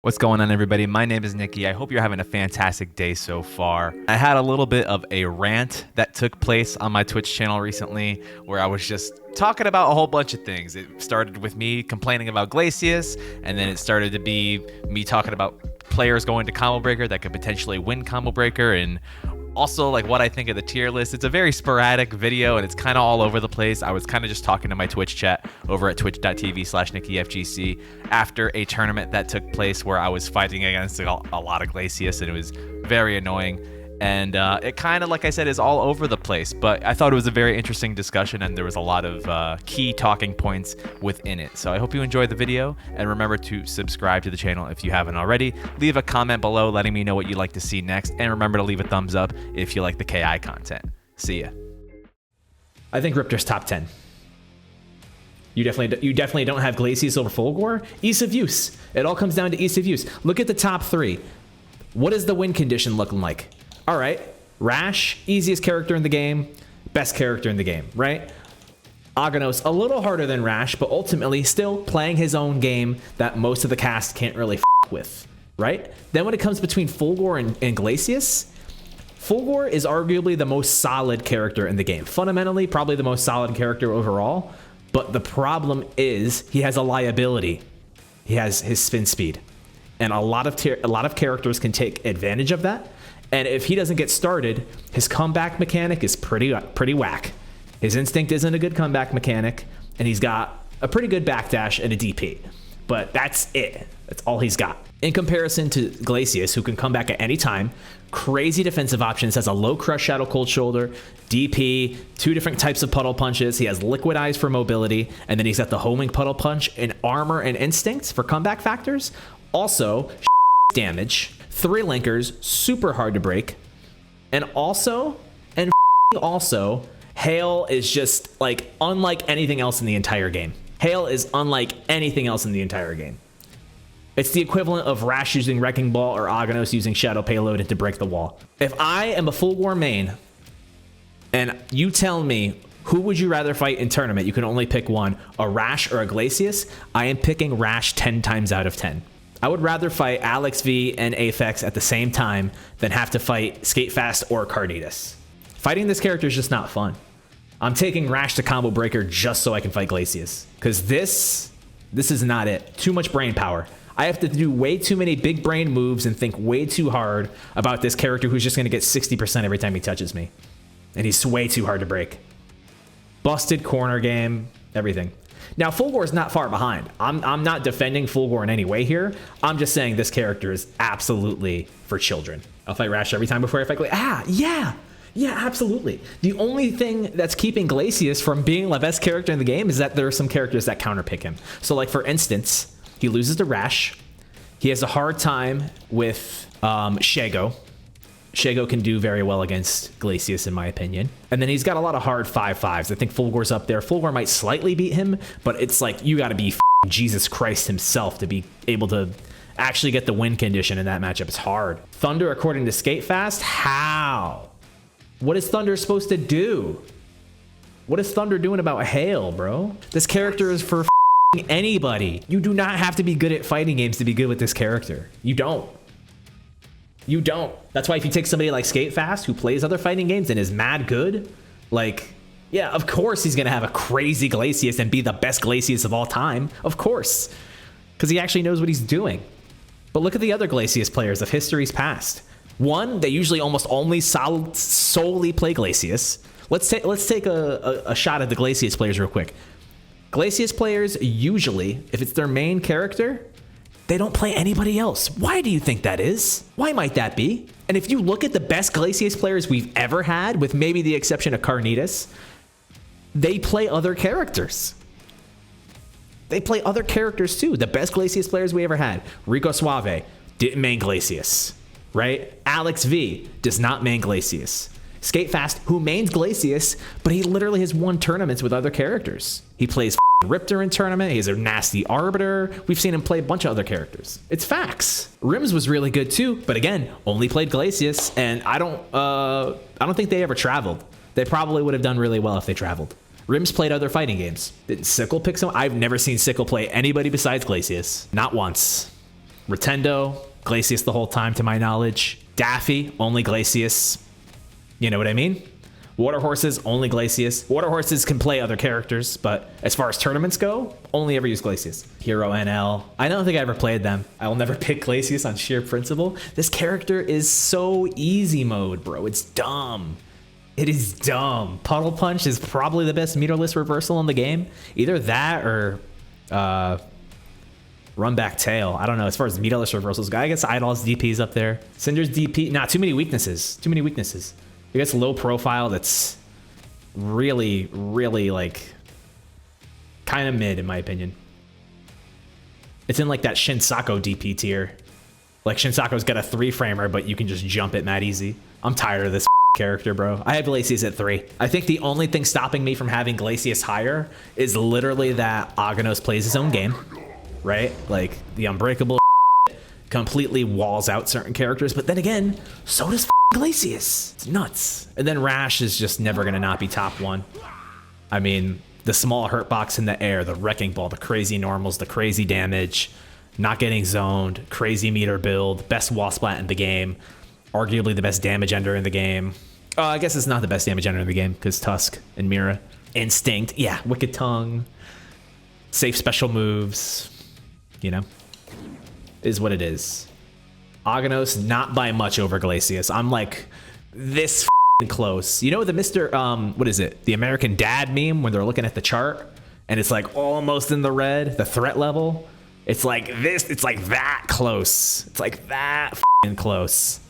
What's going on, everybody? My name is Nikki. I hope you're having a fantastic day so far. I had a little bit of a rant that took place on my Twitch channel recently where I was just talking about a whole bunch of things. It started with me complaining about Glacius, and then it started to be me talking about players going to Combo Breaker that could potentially win Combo Breaker, and also like what I think of the tier list. It's a very sporadic video and it's kind of all over the place. I was kind of just talking to my Twitch chat over at twitch.tv/NikkiFGC after a tournament that took place where I was fighting against a lot of Glacius, and it was very annoying. And it kind of, like I said, is all over the place, but I thought it was a very interesting discussion and there was a lot of key talking points within it. So I hope you enjoyed the video, and remember to subscribe to the channel if you haven't already. Leave a comment below letting me know what you'd like to see next, and remember to leave a thumbs up if you like the KI content. See ya. I think Riptor's top 10. You definitely don't have Glacius over Fulgore. Ease of use. It all comes down to ease of use. Look at the top three. What is the win condition looking like? All right, Rash, easiest character in the game, best character in the game, right? Aghanos, a little harder than Rash, but ultimately still playing his own game that most of the cast can't really f with, right? Then when it comes between Fulgore and Glacius, Fulgore is arguably the most solid character in the game. Fundamentally, probably the most solid character overall, but the problem is he has a liability. He has his spin speed, and a lot of characters can take advantage of that. And if he doesn't get started, his comeback mechanic is pretty whack. His instinct isn't a good comeback mechanic, and he's got a pretty good backdash and a DP. But that's it. That's all he's got. In comparison to Glacius, who can come back at any time, crazy defensive options, has a low crush Shadow Cold Shoulder, DP, 2 different types of puddle punches. He has Liquid Eyes for mobility, and then he's got the homing puddle punch and armor and instinct for comeback factors. Also, damage. 3 linkers, super hard to break, and also, Hail is just like unlike anything else in the entire game. Hail is unlike anything else in the entire game. It's the equivalent of Rash using Wrecking Ball or Aghanos using Shadow Payload to break the wall. If I am a Fulgore main, and you tell me who would you rather fight in tournament, you can only pick one, a Rash or a Glacius, I am picking Rash 10 times out of 10. I would rather fight Alex V and Aphex at the same time than have to fight Skatefast or Carnitas. Fighting this character is just not fun. I'm taking Rash to Combo Breaker just so I can fight Glacius, because this is not it. Too much brain power. I have to do way too many big brain moves and think way too hard about this character who's just going to get 60% every time he touches me. And he's way too hard to break. Busted corner game, everything. Now, Fulgore is not far behind. I'm not defending Fulgore in any way here. I'm just saying this character is absolutely for children. I'll fight Rash every time before I fight Glacius. Yeah, absolutely. The only thing that's keeping Glacius from being the best character in the game is that there are some characters that counterpick him. So, like, for instance, he loses to Rash. He has a hard time with Shago. Shago can do very well against Glacius, in my opinion. And then he's got a lot of hard 5/5s. I think Fulgore's up there. Fulgore might slightly beat him, but it's like you got to be Jesus Christ himself to be able to actually get the win condition in that matchup. It's hard. Thunder, according to Skatefast, how? What is Thunder supposed to do? What is Thunder doing about Hail, bro? This character is for anybody. You do not have to be good at fighting games to be good with this character. You don't. You don't. That's why if you take somebody like Skatefast who plays other fighting games and is mad good, like, yeah, of course he's going to have a crazy Glacius and be the best Glacius of all time. Of course. Because he actually knows what he's doing. But look at the other Glacius players of history's past. One, they usually almost only solely play Glacius. Let's take a shot at the Glacius players real quick. Glacius players usually, if it's their main character, they don't play anybody else. Why do you think that is? Why might that be? And if you look at the best Glacius players we've ever had, with maybe the exception of Carnitas, they play other characters. They play other characters too. The best Glacius players we ever had. Rico Suave didn't main Glacius, right? Alex V does not main Glacius. Skatefast, who mains Glacius, but he literally has won tournaments with other characters. He plays Riptor in tournament. He's a nasty Arbiter. We've seen him play a bunch of other characters. It's facts. Rims was really good too, but again, only played Glacius, and I don't think they ever traveled. They probably would have done really well if they traveled. Rims played other fighting games. Did Sickle pick some? I've never seen Sickle play anybody besides Glacius. Not once. Rotendo, Glacius the whole time to my knowledge. Daffy, only Glacius. You know what I mean? Water Horses, only Glacius. Water Horses can play other characters, but as far as tournaments go, only ever use Glacius. Hero NL. I don't think I ever played them. I will never pick Glacius on sheer principle. This character is so easy mode, bro. It's dumb. It is dumb. Puddle Punch is probably the best meterless reversal in the game. Either that or Run Back Tail. I don't know. As far as meterless reversals go, I guess Idol's DP's up there. Cinder's DP. Nah, too many weaknesses. Too many weaknesses. I guess low profile that's really, really like kind of mid in my opinion. It's in like that Shinsako DP tier. Like Shinsako's got a 3-framer, but you can just jump it mad easy. I'm tired of this character, bro. I have Glacius at 3. I think the only thing stopping me from having Glacius higher is literally that Aghanos plays his own game, right? Like the Unbreakable completely walls out certain characters, but then again, so does Glacius. It's nuts. And then Rash is just never gonna not be top 1. I mean, the small hurt box in the air, the wrecking ball, the crazy normals, the crazy damage, not getting zoned, crazy meter build, best wall splat in the game, arguably the best damage ender in the game. I guess it's not the best damage ender in the game because Tusk and Mira. Instinct, yeah, Wicked Tongue, safe special moves, you know, is what it is. Aghanos, not by much over Glacius. I'm like this close. You know the Mr. What is it? The American Dad meme when they're looking at the chart and it's like almost in the red, the threat level. It's like this. It's like that close. It's like that close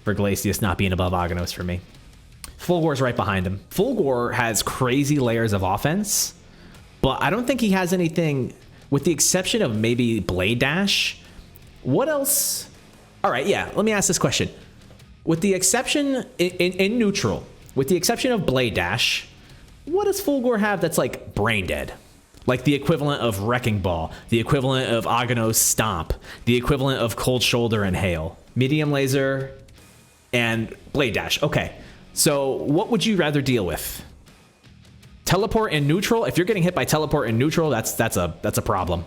for Glacius not being above Aghanos for me. Fulgor's right behind him. Fulgor has crazy layers of offense, but I don't think he has anything with the exception of maybe Blade Dash. What else? All right, yeah, let me ask this question. With the exception, in neutral, with the exception of Blade Dash, what does Fulgor have that's like brain dead? Like the equivalent of Wrecking Ball, the equivalent of Aghanos Stomp, the equivalent of Cold Shoulder and Hail, Medium Laser, and Blade Dash. Okay, so what would you rather deal with? Teleport in neutral? If you're getting hit by Teleport in neutral, that's a problem.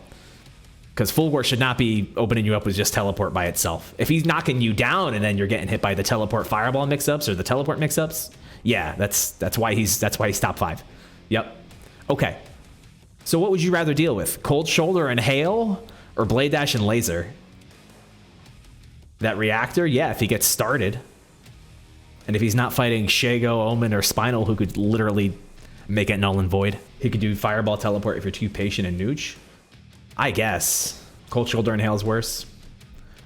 Because Fulgor should not be opening you up with just Teleport by itself. If he's knocking you down and then you're getting hit by the Teleport Fireball mix-ups or the Teleport mix-ups, yeah, that's why he's top 5. Yep. Okay. So what would you rather deal with? Cold Shoulder and Hail or Blade Dash and Laser? That reactor, yeah, if he gets started. And if he's not fighting Shago, Omen, or Spinal, who could literally make it null and void. He could do Fireball Teleport if you're too patient and nooch. I guess. Cold Shoulder and Hail is worse.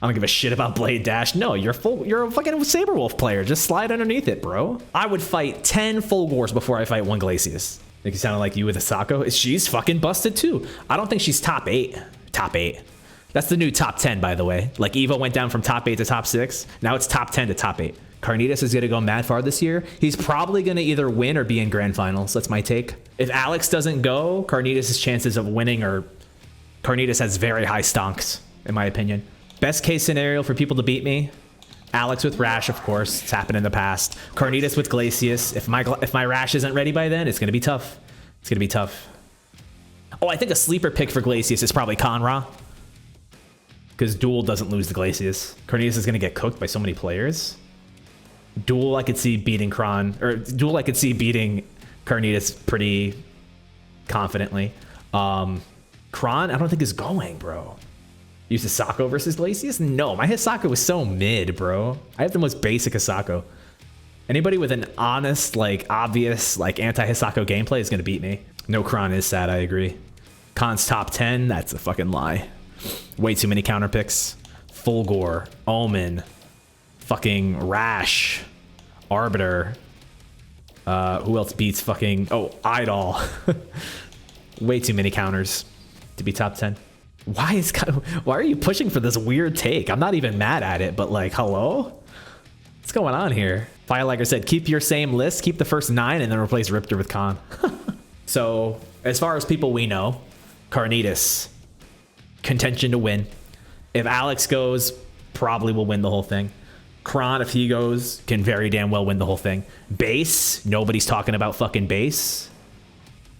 I don't give a shit about Blade Dash. No, you're a fucking Saberwolf player. Just slide underneath it, bro. I would fight 10 Fulgors before I fight one Glacius. Think you sounded like you with a Sako? She's fucking busted too. I don't think she's top 8. Top 8. That's the new top 10, by the way. Like Evo went down from top 8 to top 6. Now it's top 10 to top 8. Carnitas is going to go mad far this year. He's probably going to either win or be in grand finals. That's my take. If Alex doesn't go, Carnitas' chances of winning are... Carnitas has very high stonks, in my opinion. Best case scenario for people to beat me, Alex with Rash, of course. It's happened in the past. Carnitas with Glacius. If my Rash isn't ready by then, it's going to be tough. It's going to be tough. Oh, I think a sleeper pick for Glacius is probably Conra. Because Duel doesn't lose the Glacius. Carnitas is going to get cooked by so many players. Duel, I could see beating Duel, I could see beating Carnitas pretty confidently. Kron, I don't think is going, bro. Use Hisako versus Glacius? No, my Hisako was so mid, bro. I have the most basic Hisako. Anybody with an honest, like, obvious, like, anti-Hisako gameplay is going to beat me. No, Kron is sad, I agree. Khan's top 10, that's a fucking lie. Way too many counter picks. Fulgor, Omen, fucking Rash, Arbiter. Who else beats fucking... Oh, Idol. Way too many counters to be top 10. Why are you pushing for this weird take? I'm not even mad at it, but like, hello? What's going on here? Fireliger said, keep your same list, keep the first 9, and then replace Riptor with Khan. So, as far as people we know, Carnitas, contention to win. If Alex goes, probably will win the whole thing. Kron, if he goes, can very damn well win the whole thing. Base, nobody's talking about fucking Base.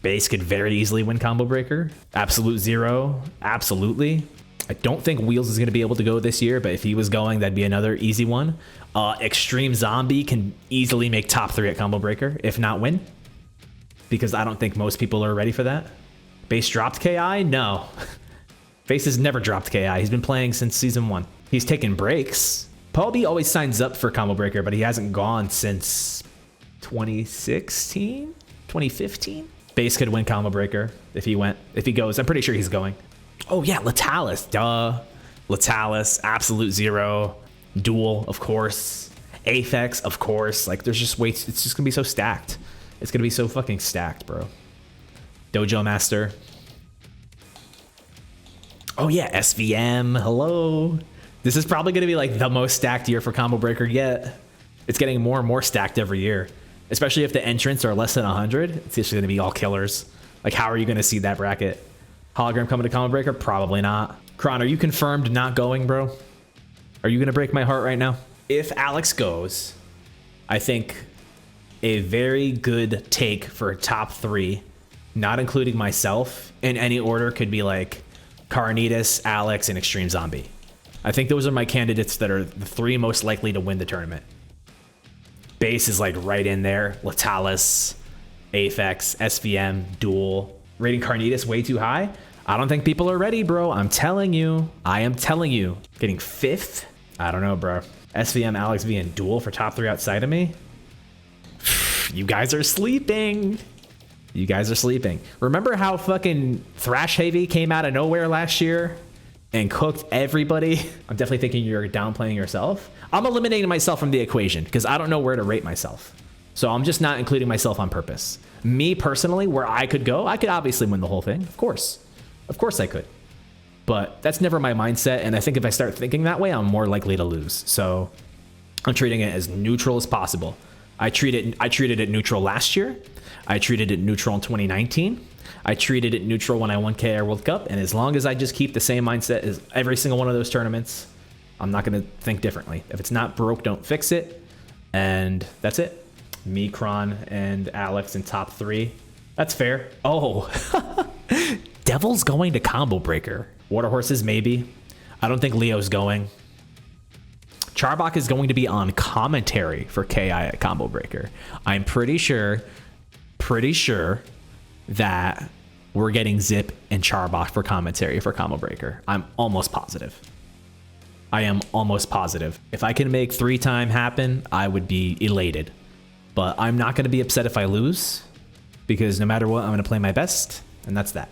Base could very easily win Combo Breaker. Absolute Zero, absolutely. I don't think Wheels is going to be able to go this year, but if he was going, that'd be another easy one. Extreme Zombie can easily make top 3 at Combo Breaker, if not win, because I don't think most people are ready for that. Base dropped KI? No. Base has never dropped KI. He's been playing since season 1. He's taken breaks. Paul B always signs up for Combo Breaker, but he hasn't gone since 2016? 2015? Base could win Combo Breaker if he goes. I'm pretty sure he's going. Oh yeah, Latalis, duh. Latalis, Absolute Zero, Duel, of course. Aphex, of course. Like, there's just it's just gonna be so stacked. It's gonna be so fucking stacked, bro. Dojo Master. Oh yeah, SVM, hello. This is probably gonna be like the most stacked year for Combo Breaker yet. It's getting more and more stacked every year. Especially if the entrants are less than 100, it's just gonna be all killers. Like, how are you gonna see that bracket? Hologram coming to Combo Breaker? Probably not. Kron, are you confirmed not going, bro? Are you gonna break my heart right now? If Alex goes, I think a very good take for top 3, not including myself, in any order could be like Carnitas, Alex, and Extreme Zombie. I think those are my candidates that are the 3 most likely to win the tournament. Base is like right in there. Latalis, Aphex, SVM, Duel. Rating Carnitas way too high? I don't think people are ready, bro. I'm telling you. I am telling you. Getting 5th? I don't know, bro. SVM, Alex V, and Duel for top 3 outside of me? You guys are sleeping. You guys are sleeping. Remember how fucking Thrash Heavy came out of nowhere last year and cooked everybody? I'm definitely thinking you're downplaying yourself. I'm eliminating myself from the equation because I don't know where to rate myself. So I'm just not including myself on purpose. Me personally, where I could go, I could obviously win the whole thing. Of course I could. But that's never my mindset. And I think if I start thinking that way, I'm more likely to lose. So I'm treating it as neutral as possible. I treated it neutral last year. I treated it neutral in 2019. I treated it neutral when I won KR World Cup. And as long as I just keep the same mindset as every single one of those tournaments, I'm not going to think differently. If it's not broke, don't fix it. And that's it. Me, Kron, and Alex in top 3. That's fair. Oh, Devil's going to Combo Breaker. Water Horses, maybe. I don't think Leo's going. Charbak is going to be on commentary for KI at Combo Breaker. I'm pretty sure that we're getting Zip and Charbak for commentary for Combo Breaker. I'm almost positive. I am almost positive. If I can make 3-time happen, I would be elated. But I'm not going to be upset if I lose, because no matter what, I'm going to play my best, and that's that.